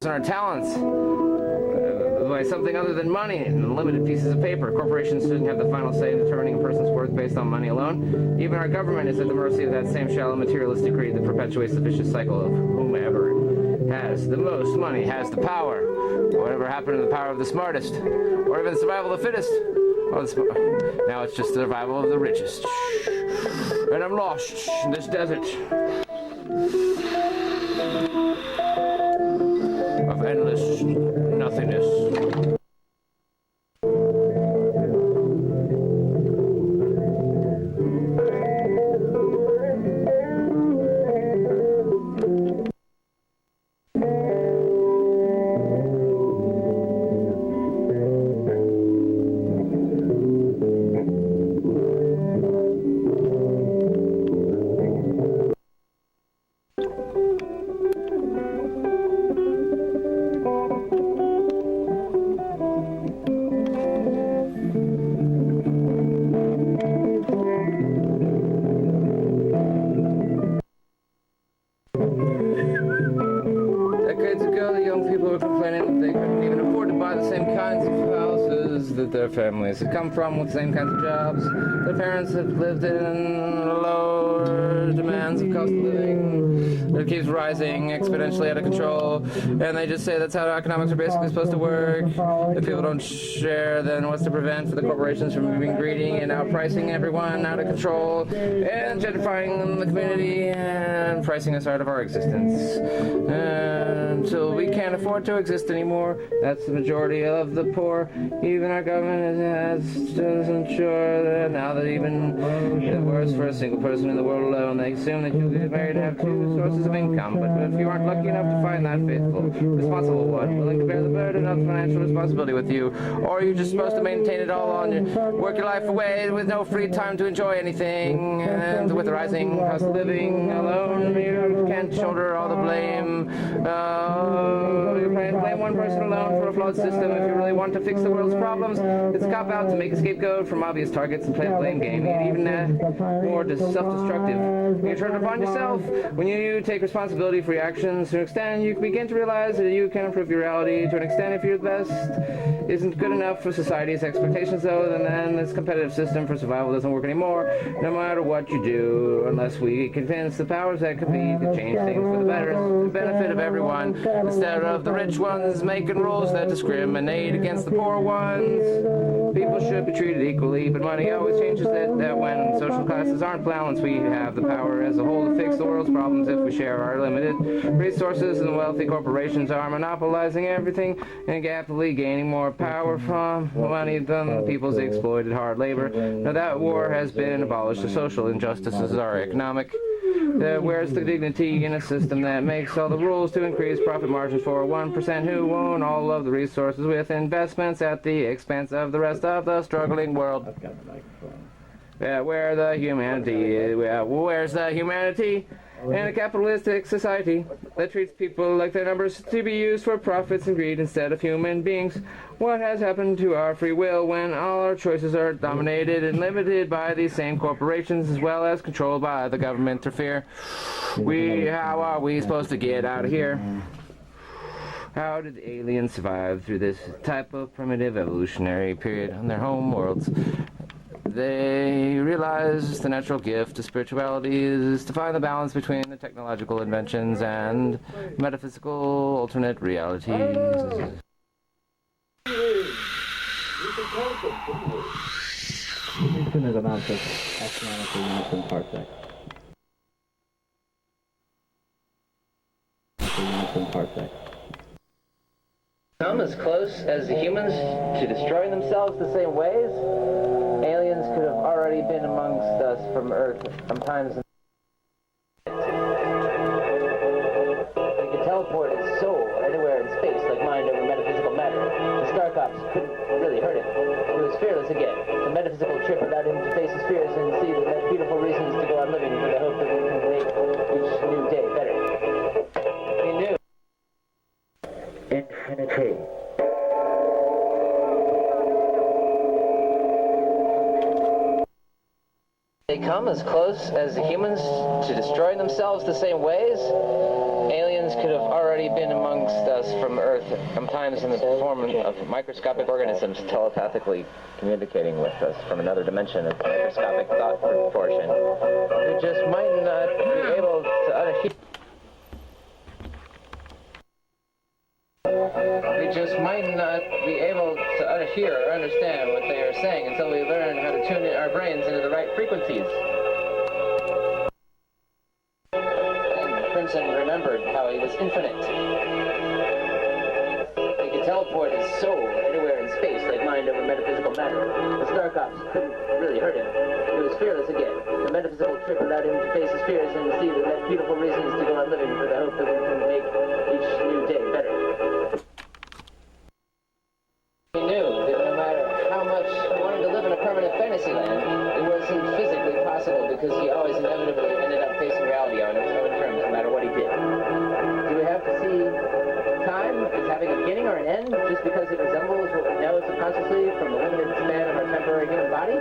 our talents by something other than money and limited pieces of paper. Corporations shouldn't have the final say in determining a person's worth based on money alone. Even our government is at the mercy of that same shallow materialistic greed that perpetuates the vicious cycle of whomever has the most money has the power. Whatever happened to the power of the smartest, or even the survival of the fittest? Now it's just the survival of the richest. And I'm lost in this desert of endless nothingness. Their families have come from with the same kinds of jobs. Their parents have lived in lower demands of cost of living that keeps rising exponentially out of control, and they just say that's how economics are basically supposed to work. If people don't share, then what's to prevent for the corporations from being greedy and outpricing everyone out of control and gentrifying the community and pricing us out of our existence until we can't afford to exist anymore. That's the majority of the poor. Even our government doesn't ensure that now that even it's worse for a single person in the world alone. They assume that you'll get married and have two sources of income, but if you aren't lucky enough to find that faithful, responsible one, willing to bear the burden of financial responsibility with you, or you're just supposed to maintain it all on your work your life away with no free time to enjoy anything, and with the rising cost of living alone, you can't shoulder all the blame. You blame one person alone for a flawed system. If you really want to fix the world's problems, it's a cop-out to make a scapegoat from obvious targets and play the blame game. And even more self-destructive. You turn upon yourself when you take responsibility for your actions. To an extent, you begin to realize that you can improve your reality. To an extent, if you're the best isn't good enough for society's expectations, though, then this competitive system for survival doesn't work anymore, no matter what you do, unless we convince the powers that could be to change things for the better, the benefit of everyone, instead of the rich ones making rules that discriminate against the poor ones. People should be treated equally, but money always changes that when social classes aren't balanced, we have the power as a whole to fix the world's problems if we share our limited resources, and the wealthy corporations are monopolizing everything and happily gaining more power from money than the people's exploited hard labor. Now that war has been abolished. The social injustices are economic. Where's the dignity in a system that makes all the rules to increase profit margins for 1% who own all of the resources with investments at the expense of the rest of the struggling world? Where's the humanity in a capitalistic society that treats people like their numbers to be used for profits and greed instead of human beings? What has happened to our free will when all our choices are dominated and limited by these same corporations as well as controlled by the government through fear? How are we supposed to get out of here? How did the aliens survive through this type of primitive evolutionary period on their home worlds? They realize the natural gift of spirituality is to find the balance between the technological inventions and metaphysical alternate realities. Infinite amounts of astronomical units and parsecs. Come as close as the humans to destroying themselves the same ways. Aliens could have already been amongst us from Earth, from times. They could teleport his soul anywhere in space, like mind over metaphysical matter. The Star Cops couldn't really hurt him. He was fearless again. The metaphysical trip allowed him to face his fears and see that there's beautiful reasons to go on living for the hope that we can make each new day better. He knew. Infinity. They come as close as the humans to destroying themselves the same ways. Aliens could have already been among amongst us from Earth, sometimes in the form of microscopic organisms telepathically communicating with us from another dimension of microscopic thought proportion. We just might not be able to unhear. We just might not be able to unhear or understand what they are saying until we learn how to tune our brains into the right frequencies. Crimson remembered how he was infinite. He could teleport his soul anywhere in space, like mind over metaphysical matter. The Starcops couldn't really hurt him. He was fearless again. The metaphysical trip allowed him to face his fears and see the beautiful reasons to go on living for the hope that we can make each new day better. He knew that no matter how much he wanted to live in a permanent fantasy land, it wasn't physically possible because he always inevitably ended up facing reality on his own terms, no matter what he did. Do we have to see time as having a beginning or an end just because it resembles what we know subconsciously from the limited span of our temporary human body?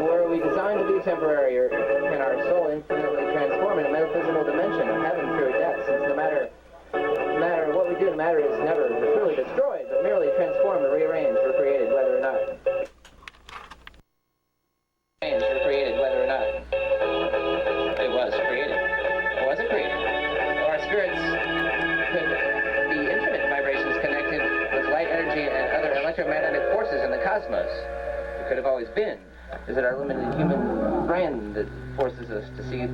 Or are we designed to be temporary, or can our soul infinitely transform in a metaphysical dimension of heaven through death, since no matter what we do, matter is never truly destroyed, but merely transformed or rearranged or created, whether or not. It was created. It wasn't created. Our spirits could be infinite vibrations connected with light energy and other electromagnetic forces in the cosmos. It could have always been. Is it our limited human brain that forces us to see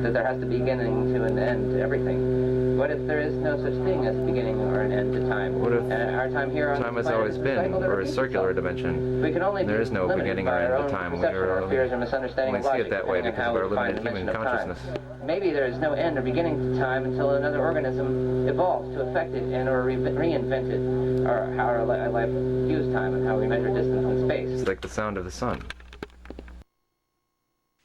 that there has to be a beginning to an end to everything? What if there is no such thing as a beginning or an end to time? What if our time here on time has always been, or a circular dimension? We can only There is no beginning or end to time. We only see it that way because of our limited human consciousness. Maybe there is no end or beginning to time until another organism evolves to affect it and or reinvent it, or how our life views time and how we measure distance in space. It's like the sound of the sun.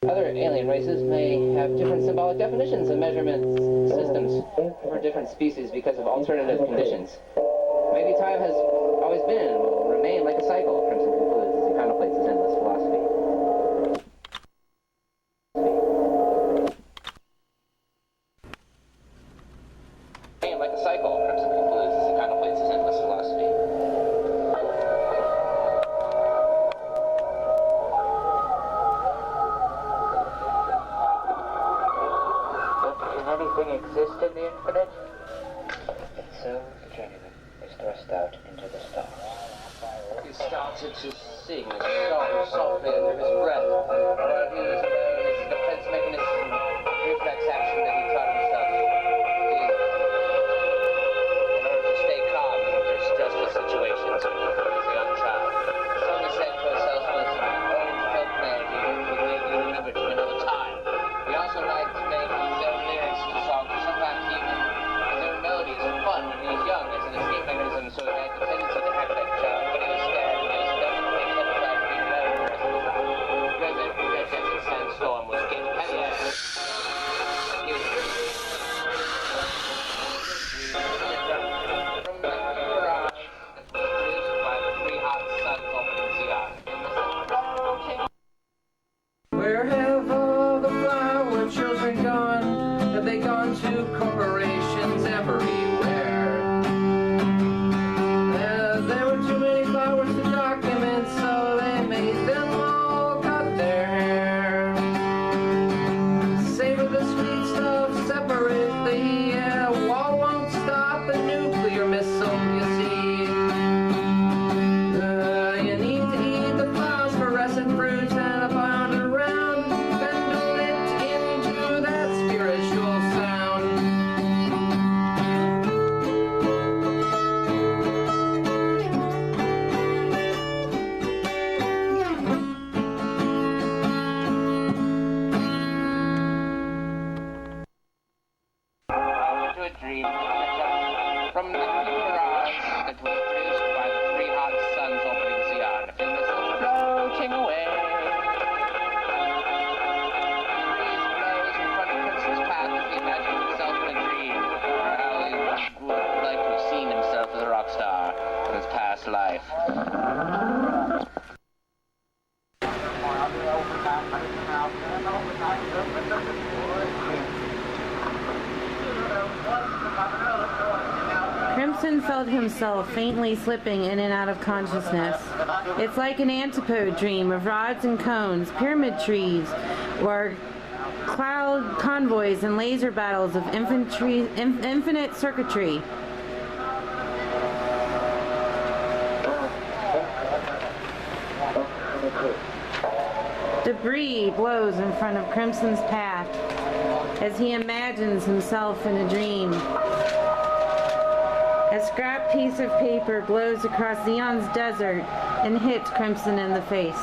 Other alien races may have different symbolic definitions and measurement systems for different species because of alternative conditions. Maybe time has always been and will remain like a cycle, Crimson concludes as he contemplates his endless philosophy. Like a cycle, Crimson concludes as he contemplates his endless philosophy. Anything exist in the infinite? And so the journeyman is thrust out into the stars. He started to sing softly under his breath, while he was aware of his defense mechanism, reflex action that he taught himself. In order to stay calm under stressful situations when he was a young child. The song he sang to himself was old folk melody that would make you remember to another time. He also liked to make his own lyrics to songs, or sometimes even his own melodies for fun when he was young as an escape mechanism, so he had the tendency to act like a child when he was scared, and he was definitely terrified of being alone the rest of his life. Because a sandstorm was getting heavier. He was from the pure eyes that was produced by the three hot suns opening Zeon. Where have all the flower children gone? Have they gone to corporations everywhere? There were too many flowers to document, so they made them all cut their hair. Savor the sweet stuff separately, yeah, a wall won't stop a nuclear missile, you see. You need to eat the phosphorescent fruits and a pound around, bendle it into that spiritual sound. To a dream from the mirage that was produced by the three hot suns opening Zeon. Feel myself floating away. The breeze blows in front of Prince's path as he imagines himself in a dream, or how he would like to have seen himself as a rock star in his past life. Crimson felt himself faintly slipping in and out of consciousness. It's like an antipode dream of rods and cones, pyramid trees, or cloud convoys and laser battles of infinite circuitry. Debris blows in front of Crimson's path as he imagines himself in a dream. A scrap piece of paper blows across Zeon's desert and hits Crimson in the face.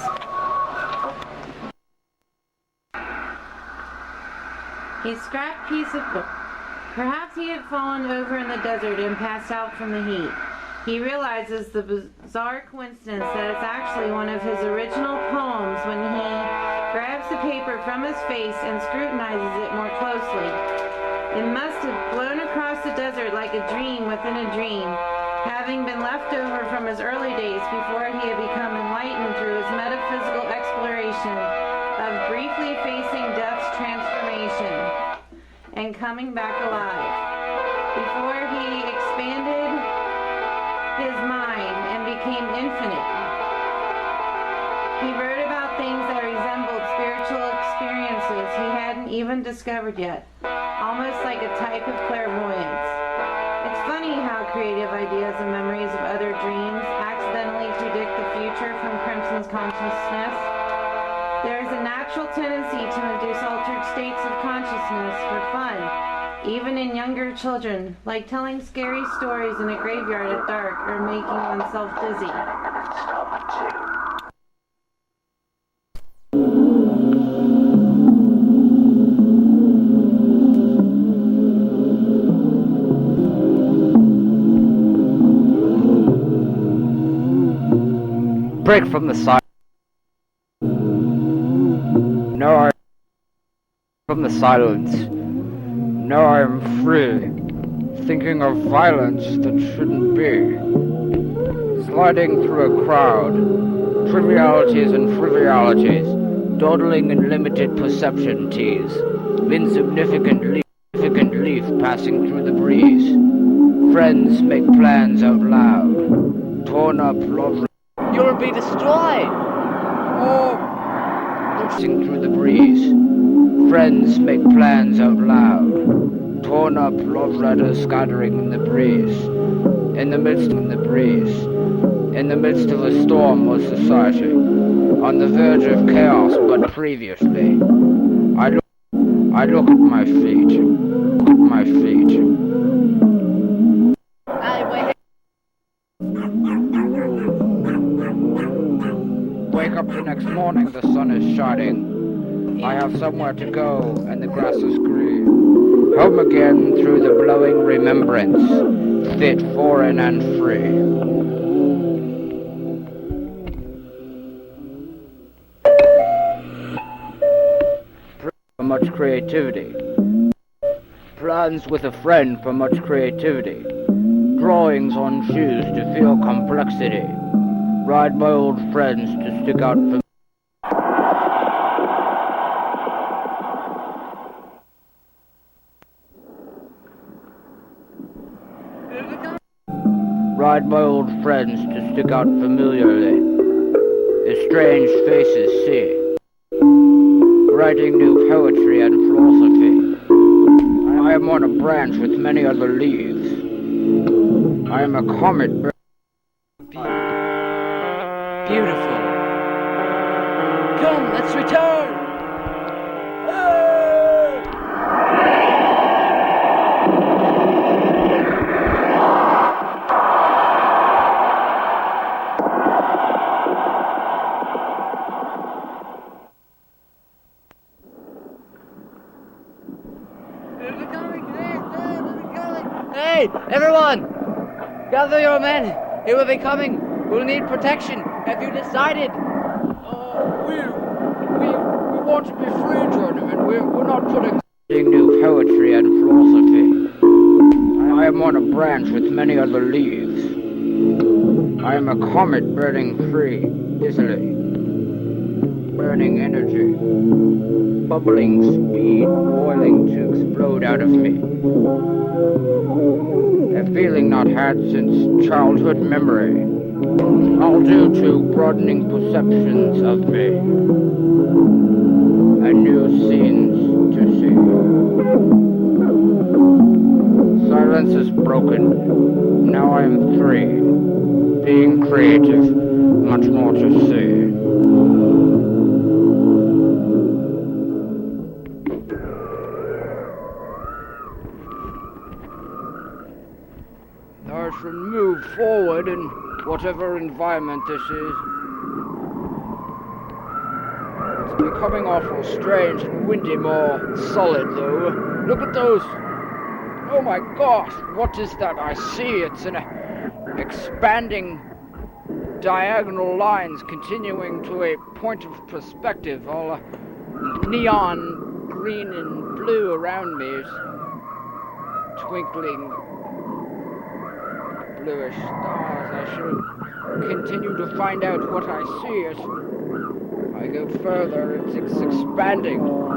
A scrap piece of book. Perhaps he had fallen over in the desert and passed out from the heat. He realizes the bizarre coincidence that it's actually one of his original poems when he grabs the paper from his face and scrutinizes it more closely. It must have blown across the desert like a dream within a dream, having been left over from his early days before he had become enlightened through his metaphysical exploration of briefly facing death's transformation and coming back alive, before he expanded his mind and became infinite. He wrote about things that resembled spiritual experiences he hadn't even discovered yet, almost like a type of clairvoyance. It's funny how creative ideas and memories of other dreams accidentally predict the future from Crimson's consciousness. There is a natural tendency to induce altered states of consciousness for fun, even in younger children, like telling scary stories in a graveyard at dark or making oneself dizzy. Break from the silence. No, I am free, thinking of violence that shouldn't be. Sliding through a crowd, trivialities and frivolity, dawdling in limited perception teas, insignificant leaf passing through the breeze. Friends make plans out loud, torn up love. You'll be destroyed! Passing through the breeze. Friends make plans out loud, torn up love letters scattering in the breeze. In the midst of a storm was society, on the verge of chaos, but previously. I look at my feet, Wake up the next morning, the sun is shining. I have somewhere to go, and the grass is green. Home again through the blowing remembrance, fit, foreign, and free. For much creativity. Plans with a friend for much creativity. Drawings on shoes to feel complexity. Ride my old friends to stick out for Ride my old friends to stick out familiarly, as strange faces see, writing new poetry and philosophy. I am on a branch with many other leaves. I am a comet. Beautiful. Come, let's return! Hey, everyone! Gather your men. He will be coming. We'll need protection. Have you decided? We want to be free, journeyman. We're not putting new poetry and philosophy. I am on a branch with many other leaves. I am a comet burning free, easily. burning energy, bubbling speed, boiling to explode out of me. A feeling not had since childhood memory, all due to broadening perceptions of me, and new scenes to see. Silence is broken. Now I am free, being creative, much more to see. I should move forward in whatever environment this is. It's becoming awful strange and windy, more solid though. Look at those! Oh my gosh, what is that I see? It's an expanding diagonal lines continuing to a point of perspective. All neon green and blue around me is twinkling bluish stars. I shall continue to find out what I see as I go further. It's expanding.